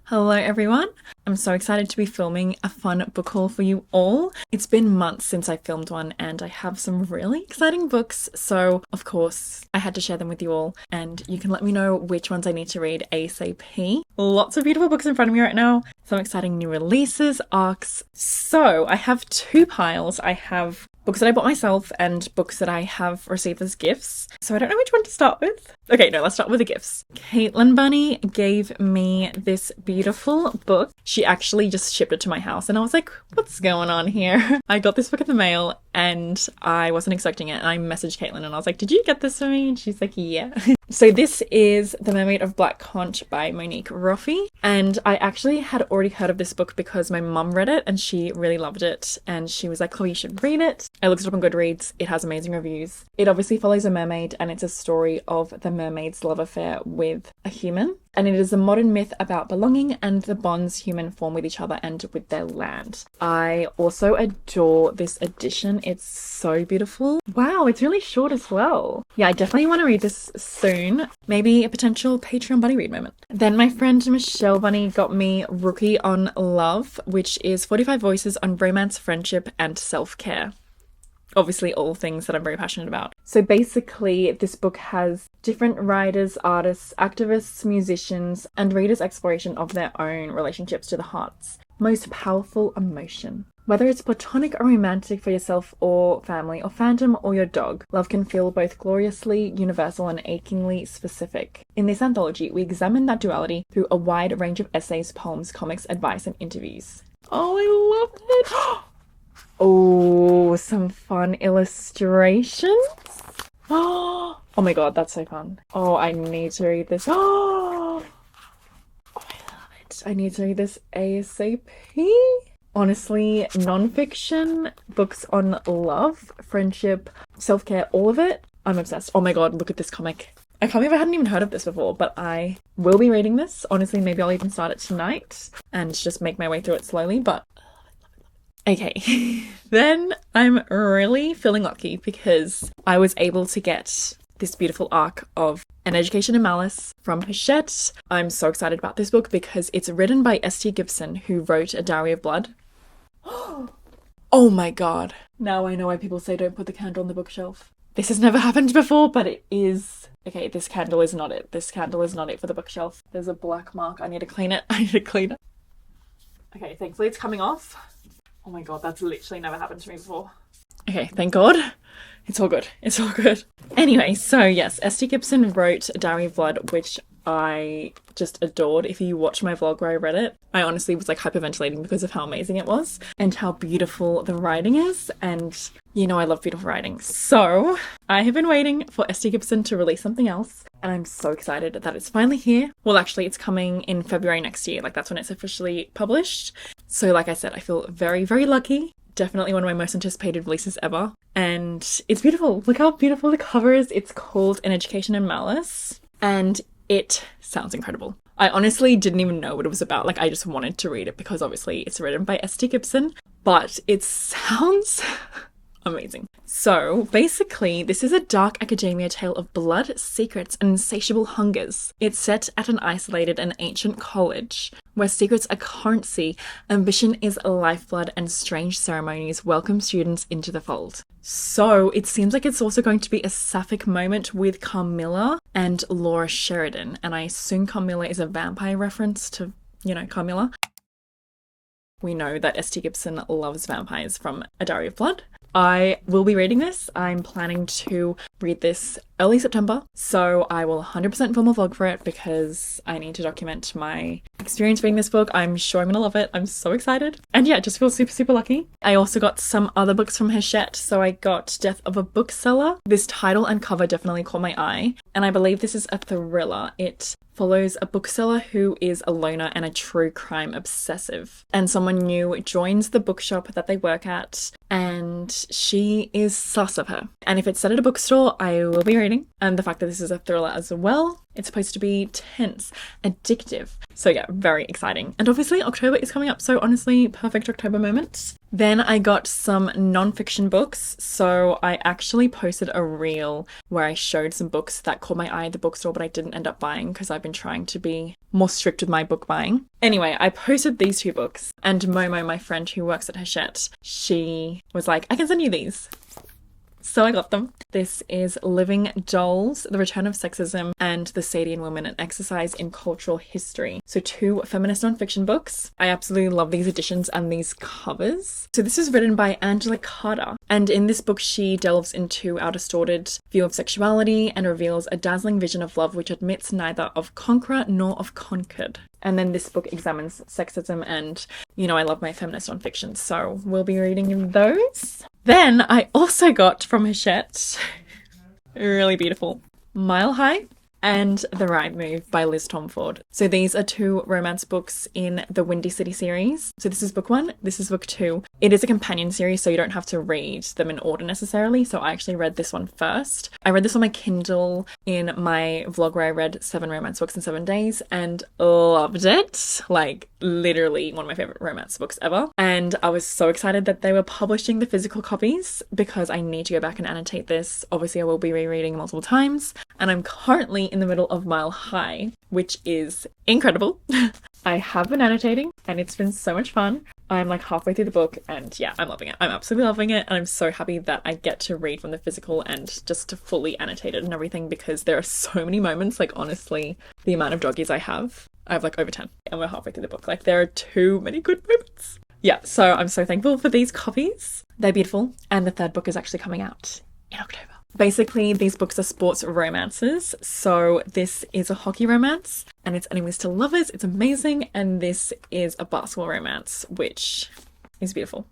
Hello everyone! I'm so excited to be filming a fun book haul for you all. It's been months since I filmed one and I have some really exciting books, so of course I had to share them with you all and you can let me know which ones I need to read ASAP. Lots of beautiful books in front of me right now, some exciting new releases, arcs. So I have two piles. I have books that I bought myself and books that I have received as gifts. So I don't know which one to start with. Okay, no, let's start with the gifts. Caitlin Bunny gave me this beautiful book. She actually just shipped it to my house and I was like, what's going on here? I got this book in the mail and I wasn't expecting it. And I messaged Caitlin and I was like, did you get this for me? And she's like, yeah. So this is The Mermaid of Black Conch by Monique Roffey. And I actually had already heard of this book because my mum read it and she really loved it. And she was like, Chloe, you should read it. I looked it up on Goodreads. It has amazing reviews. It obviously follows a mermaid and it's a story of the mermaid's love affair with a human. And it is a modern myth about belonging and the bonds humans form with each other and with their land. I also adore this edition. It's so beautiful. Wow, it's really short as well. Yeah, I definitely want to read this soon. Maybe a potential Patreon buddy read moment. Then my friend Michelle Bunny got me Rookie on Love, which is 45 voices on romance, friendship, and self-care. Obviously all things that I'm very passionate about. So basically this book has different writers, artists, activists, musicians, and readers' exploration of their own relationships to the heart's most powerful emotion. Whether it's platonic or romantic for yourself or family, or phantom or your dog, love can feel both gloriously universal and achingly specific. In this anthology, we examine that duality through a wide range of essays, poems, comics, advice, and interviews. Oh, I love it! Oh, some fun illustrations. Oh my god, that's so fun. Oh, I need to read this. Oh, I love it. I need to read this ASAP. Honestly, nonfiction, books on love, friendship, self-care, all of it. I'm obsessed. Oh my god, look at this comic. I can't believe I hadn't even heard of this before, but I will be reading this. Honestly, maybe I'll even start it tonight and just make my way through it slowly, but okay, then I'm really feeling lucky because I was able to get this beautiful arc of An Education in Malice from Hachette. I'm so excited about this book because it's written by S.T. Gibson, who wrote A Diary of Blood. Oh my god. Now I know why people say don't put the candle on the bookshelf. This has never happened before, but it is. Okay, this candle is not it. This candle is not it for the bookshelf. There's a black mark. I need to clean it. Okay, thankfully it's coming off. Oh my god, that's literally never happened to me before. Okay, thank god. It's all good. It's all good. Anyway, so yes, S.T. Gibson wrote A Diary of Blood, which I just adored. If you watch my vlog where I read it, I honestly was like hyperventilating because of how amazing it was and how beautiful the writing is. And you know I love beautiful writing. So I have been waiting for S.T. Gibson to release something else. And I'm so excited that it's finally here. Well, actually, it's coming in February next year. Like, that's when it's officially published. So, like I said, I feel very, very lucky. Definitely one of my most anticipated releases ever. And it's beautiful. Look how beautiful the cover is. It's called An Education in Malice. And it sounds incredible. I honestly didn't even know what it was about. Like, I just wanted to read it because obviously it's written by S.T. Gibson. But it sounds amazing. So basically, this is a dark academia tale of blood, secrets, and insatiable hungers. It's set at an isolated and ancient college where secrets are currency, ambition is lifeblood, and strange ceremonies welcome students into the fold. So it seems like it's also going to be a sapphic moment with Carmilla and Laura Sheridan. And I assume Carmilla is a vampire reference to, you know, Carmilla. We know that S.T. Gibson loves vampires from A Diary of Blood. I will be reading this. I'm planning to read this early September, so I will 100% film a vlog for it because I need to document my experience reading this book. I'm sure I'm gonna love it. I'm so excited. And yeah, just feel super, super lucky. I also got some other books from Hachette. So I got Death of a Bookseller. This title and cover definitely caught my eye, and I believe this is a thriller. It follows a bookseller who is a loner and a true crime obsessive. And someone new joins the bookshop that they work at and she is sus of her. And if it's set at a bookstore, I will be reading. And the fact that this is a thriller as well, It's supposed to be tense, addictive. So yeah, very exciting. And obviously October is coming up, so honestly, perfect October moment. Then I got some nonfiction books. So I actually posted a reel where I showed some books that caught my eye at the bookstore, but I didn't end up buying because I've been trying to be more strict with my book buying. Anyway, I posted these 2 books, and Momo, my friend who works at Hachette, she was like, I can send you these. So I got them. This is Living Dolls, The Return of Sexism and the Sadian Woman, an Exercise in Cultural History. So 2 feminist nonfiction books. I absolutely love these editions and these covers. So this is written by Angela Carter. And in this book, she delves into our distorted view of sexuality and reveals a dazzling vision of love which admits neither of conqueror nor of conquered. And then this book examines sexism and, you know, I love my feminist nonfiction, so we'll be reading those. Then I also got from Hachette, really beautiful, Mile High and The Right Move by Liz Tomford. So these are 2 romance books in the Windy City series. So this is book 1, this is book 2. It is a companion series, so you don't have to read them in order necessarily. So I actually read this one first. I read this on my Kindle in my vlog where I read 7 romance books in 7 days and loved it. Like literally one of my favorite romance books ever. And I was so excited that they were publishing the physical copies because I need to go back and annotate this. Obviously I will be rereading multiple times, and I'm currently in the middle of Mile High, which is incredible. I have been annotating and it's been so much fun. I'm like halfway through the book and yeah, I'm loving it. I'm absolutely loving it, and I'm so happy that I get to read from the physical and just to fully annotate it and everything, because there are so many moments, like honestly, the amount of doggies I have like over 10 and we're halfway through the book. Like there are too many good moments. Yeah, so I'm so thankful for these copies. They're beautiful, and the 3rd book is actually coming out in October. Basically, these books are sports romances. So this is a hockey romance and it's enemies to lovers. It's amazing. And this is a basketball romance, which is beautiful.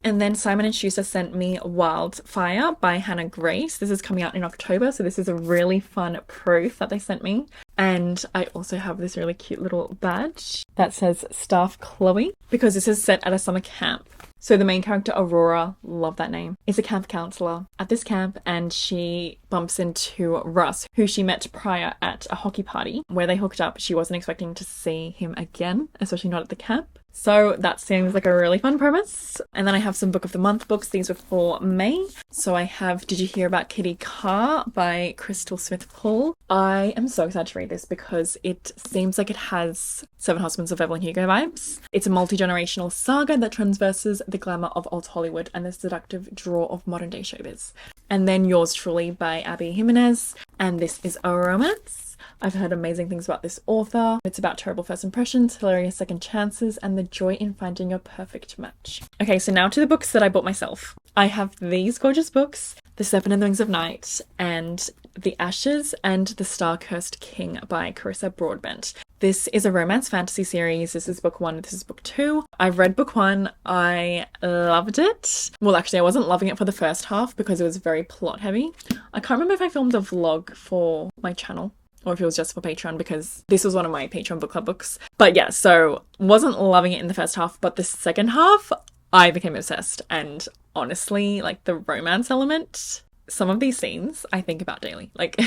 And then Simon & Schuster sent me Wildfire by Hannah Grace. This is coming out in October, so this is a really fun proof that they sent me. And I also have this really cute little badge that says Staff Chloe, because this is set at a summer camp. So the main character, Aurora, love that name, is a camp counselor at this camp, and she bumps into Russ, who she met prior at a hockey party where they hooked up. She wasn't expecting to see him again, especially not at the camp. So that seems like a really fun premise. And then I have some Book of the Month books. These were for May. So I have Did You Hear About Kitty Carr by Crystal Smith Paul. I am so excited to read this because it seems like it has Seven Husbands of Evelyn Hugo vibes. It's a multi-generational saga that transverses the glamour of old Hollywood and the seductive draw of modern day showbiz. And then Yours Truly by Abby Jimenez. And this is a romance. I've heard amazing things about this author. It's about terrible first impressions, hilarious second chances, and the joy in finding your perfect match. Okay, so now to the books that I bought myself. I have these gorgeous books, The Serpent and the Wings of Night, and The Ashes and the Star-Cursed King by Carissa Broadbent. This is a romance fantasy series. This is book 1, this is book 2. I've read book 1, I loved it. Well, actually, I wasn't loving it for the first half because it was very plot heavy. I can't remember if I filmed a vlog for my channel or if it was just for Patreon, because this was one of my Patreon book club books. But yeah, so wasn't loving it in the first half, but the second half, I became obsessed. And honestly, like the romance element, some of these scenes I think about daily. Like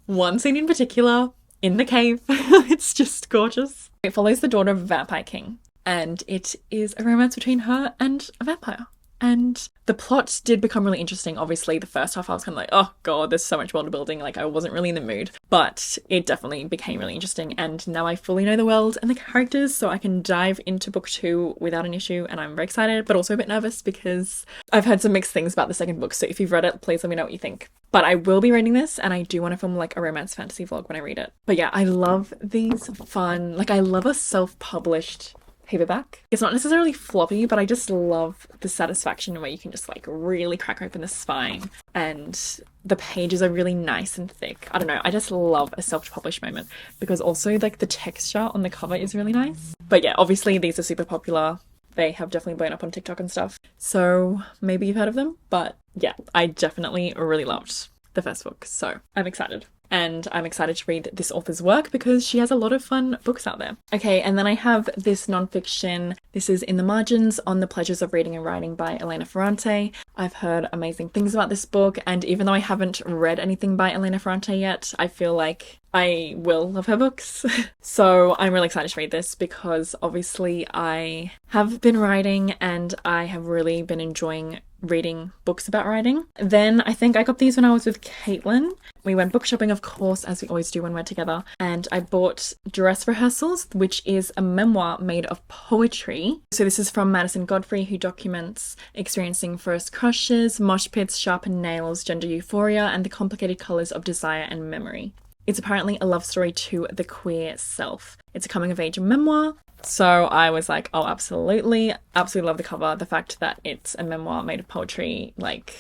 one scene in particular, in the cave, it's just gorgeous. It follows the daughter of a vampire king, and it is a romance between her and a vampire. And the plot did become really interesting. Obviously, the first half I was kind of like, oh god, there's so much world building. Like, I wasn't really in the mood. But it definitely became really interesting. And now I fully know the world and the characters, so I can dive into book 2 without an issue. And I'm very excited, but also a bit nervous because I've heard some mixed things about the second book. So if you've read it, please let me know what you think. But I will be reading this, and I do want to film like a romance fantasy vlog when I read it. But yeah, I love these fun, like I love a self-published paperback. It's not necessarily floppy, but I just love the satisfaction where you can just like really crack open the spine and the pages are really nice and thick. I don't know, I just love a self-published moment because also like the texture on the cover is really nice. But yeah, obviously these are super popular. They have definitely blown up on TikTok and stuff. So maybe you've heard of them, but yeah, I definitely really loved the first book. So I'm excited. And I'm excited to read this author's work because she has a lot of fun books out there. Okay, and then I have this nonfiction. This is In the Margins on the Pleasures of Reading and Writing by Elena Ferrante. I've heard amazing things about this book, and even though I haven't read anything by Elena Ferrante yet, I feel like I will love her books. So I'm really excited to read this because obviously I have been writing and I have really been enjoying reading books about writing. Then I think I got these when I was with Caitlin. We went book shopping, of course, as we always do when we're together, and I bought Dress Rehearsals, which is a memoir made of poetry. So this is from Madison Godfrey, who documents experiencing first crushes, mosh pits, sharpened nails, gender euphoria, and the complicated colours of desire and memory. It's apparently a love story to the queer self. It's a coming-of-age memoir. So I was like, oh, absolutely love the cover. The fact that it's a memoir made of poetry, like,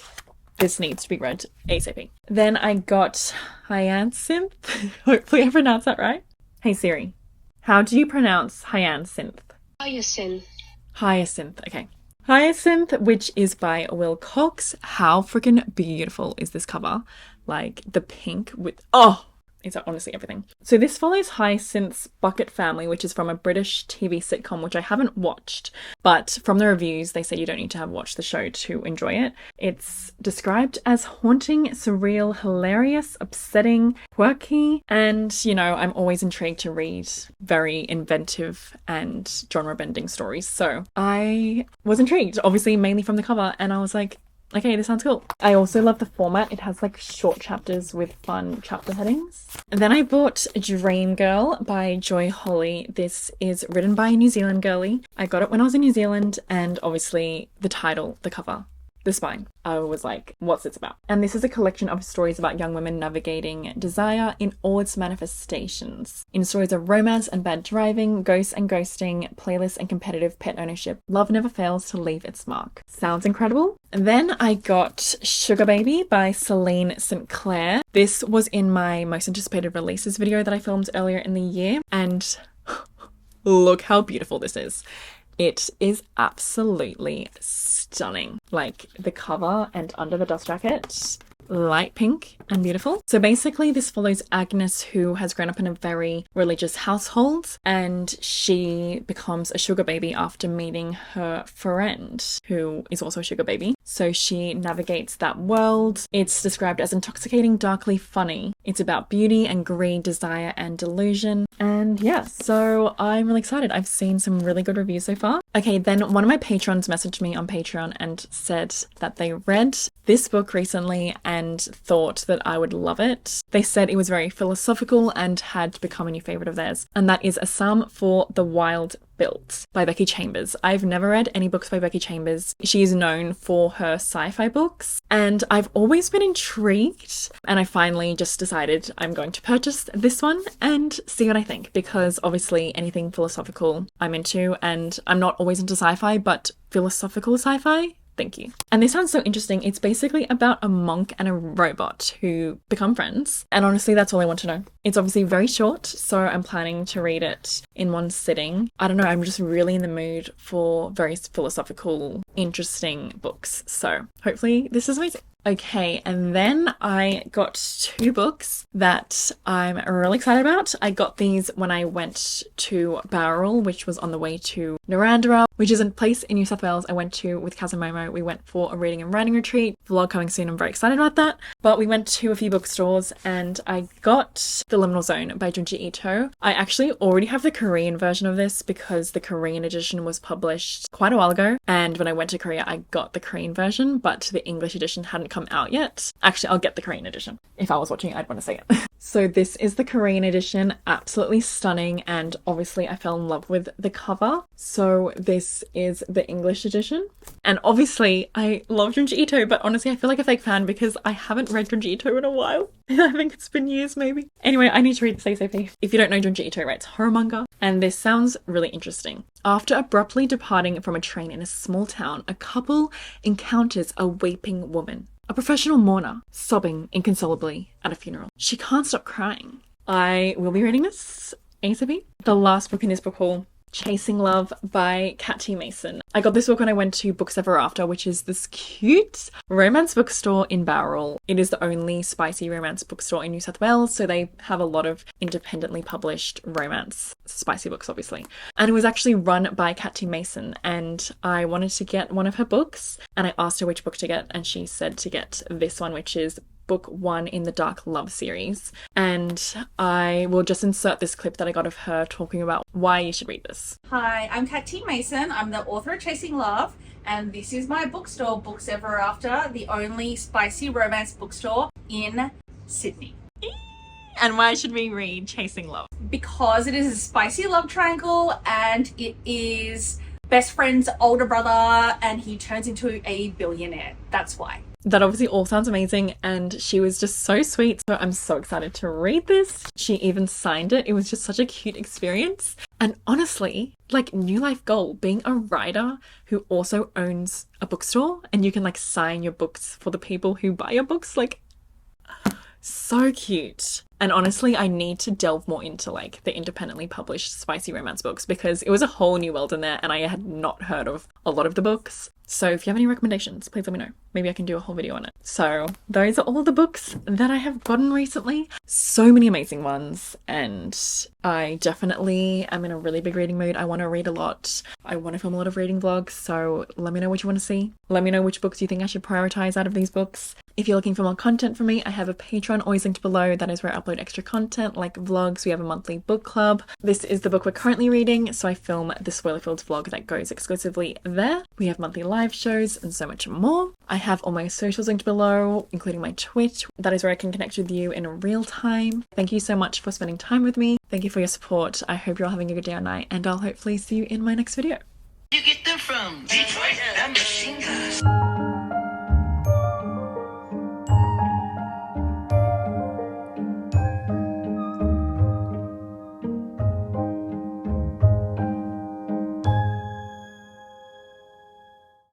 this needs to be read ASAP. Then I got Hyacinth. Hopefully I pronounced that right. Hey Siri, how do you pronounce hyacinth? Hyacinth. Hyacinth, okay. Hyacinth, which is by Will Cox. How freaking beautiful is this cover? Like, the pink with, oh, it's honestly everything. So this follows Hyacinth's bucket family, which is from a British TV sitcom, which I haven't watched, but from the reviews, they say you don't need to have watched the show to enjoy it. It's described as haunting, surreal, hilarious, upsetting, quirky, and, you know, I'm always intrigued to read very inventive and genre-bending stories. So I was intrigued, obviously mainly from the cover, and I was like, okay, this sounds cool. I also love the format. It has like short chapters with fun chapter headings. And then I bought Dream Girl by Joy Holly. This is written by a New Zealand girlie. I got it when I was in New Zealand, and obviously the title, the cover, the spine. I was like, what's this about? And this is a collection of stories about young women navigating desire in all its manifestations. In stories of romance and bad driving, ghosts and ghosting, playlists and competitive pet ownership, love never fails to leave its mark. Sounds incredible. And then I got Sugar Baby by Celine St. Clair. This was in my most anticipated releases video that I filmed earlier in the year, and look how beautiful this is. It is absolutely stunning. Like, the cover and under the dust jacket, light pink and beautiful. So basically this follows Agnes, who has grown up in a very religious household, and she becomes a sugar baby after meeting her friend, who is also a sugar baby. So she navigates that world. It's described as intoxicating, darkly funny. It's about beauty and greed, desire and delusion. And yeah, so I'm really excited. I've seen some really good reviews so far. Okay, then one of my patrons messaged me on Patreon and said that they read this book recently and thought that I would love it. They said it was very philosophical and had become a new favourite of theirs. And that is A Psalm for the Wild Built by Becky Chambers. I've never read any books by Becky Chambers. She is known for her sci-fi books, and I've always been intrigued, and I finally just decided I'm going to purchase this one and see what I think, because obviously anything philosophical I'm into, and I'm not always into sci-fi, but philosophical sci-fi, thank you. And this sounds so interesting. It's basically about a monk and a robot who become friends. And honestly, that's all I want to know. It's obviously very short, so I'm planning to read it in one sitting. I don't know, I'm just really in the mood for very philosophical, interesting books. So hopefully this is amazing. Okay, and then I got two books that I'm really excited about. I got these when I went to Bowral, which was on the way to Narandera, which is a place in New South Wales I went to with Kaz and Momo. We went for a reading and writing retreat. Vlog coming soon, I'm very excited about that. But we went to a few bookstores and I got The Liminal Zone by Junji Ito. I actually already have the Korean version of this because the Korean edition was published quite a while ago. And when I went to Korea, I got the Korean version, but the English edition hadn't come out yet. Actually, I'll get the Korean edition. If I was watching it, I'd want to say it. So this is the Korean edition, absolutely stunning, and obviously I fell in love with the cover. So this is the English edition. And obviously I love Junji Ito, but honestly I feel like a fake fan because I haven't read Junji Ito in a while. I think it's been years maybe. Anyway, I need to read this ASAP. If you don't know, Junji Ito writes horror manga, and this sounds really interesting. After abruptly departing from a train in a small town, a couple encounters a weeping woman. A professional mourner, sobbing inconsolably at a funeral. She can't stop crying. I will be reading this ASAP. The last book in this book haul Chasing Love by Kat T. Mason. I got this book when I went to Books Ever After, which is this cute romance bookstore in Bowral. It is the only spicy romance bookstore in New South Wales, so they have a lot of independently published romance spicy books, obviously. And it was actually run by Kat T. Mason, and I wanted to get one of her books, and I asked her which book to get, and she said to get this one, which is book 1 in the Dark Love series. And I will just insert this clip that I got of her talking about why you should read this. Hi, I'm Kat T. Mason. I'm the author of Chasing Love, and this is my bookstore, Books Ever After, the only spicy romance bookstore in Sydney. And why should we read Chasing Love? Because it is a spicy love triangle, and it is best friend's older brother, and he turns into a billionaire. That's why. That obviously all sounds amazing, and she was just so sweet, so I'm so excited to read this. She even signed it. It was just such a cute experience. And honestly, like, new life goal, being a writer who also owns a bookstore, and you can like sign your books for the people who buy your books, like, so cute. And honestly, I need to delve more into like the independently published spicy romance books, because it was a whole new world in there and I had not heard of a lot of the books. So if you have any recommendations, please let me know. Maybe I can do a whole video on it. So those are all the books that I have gotten recently. So many amazing ones, and I definitely am in a really big reading mood. I want to read a lot. I want to film a lot of reading vlogs, so let me know what you want to see. Let me know which books you think I should prioritize out of these books. If you're looking for more content from me, I have a Patreon always linked below. That is where I upload extra content like vlogs. We have a monthly book club. This is the book we're currently reading, so I film the spoiler-filled vlog that goes exclusively there. We have monthly live shows and so much more. I have all my socials linked below, including my Twitch. That is where I can connect with you in real time. Thank you so much for spending time with me. Thank you for your support. I hope you're all having a good day or night, and I'll hopefully see you in my next video. You get them from Detroit, that machine guns.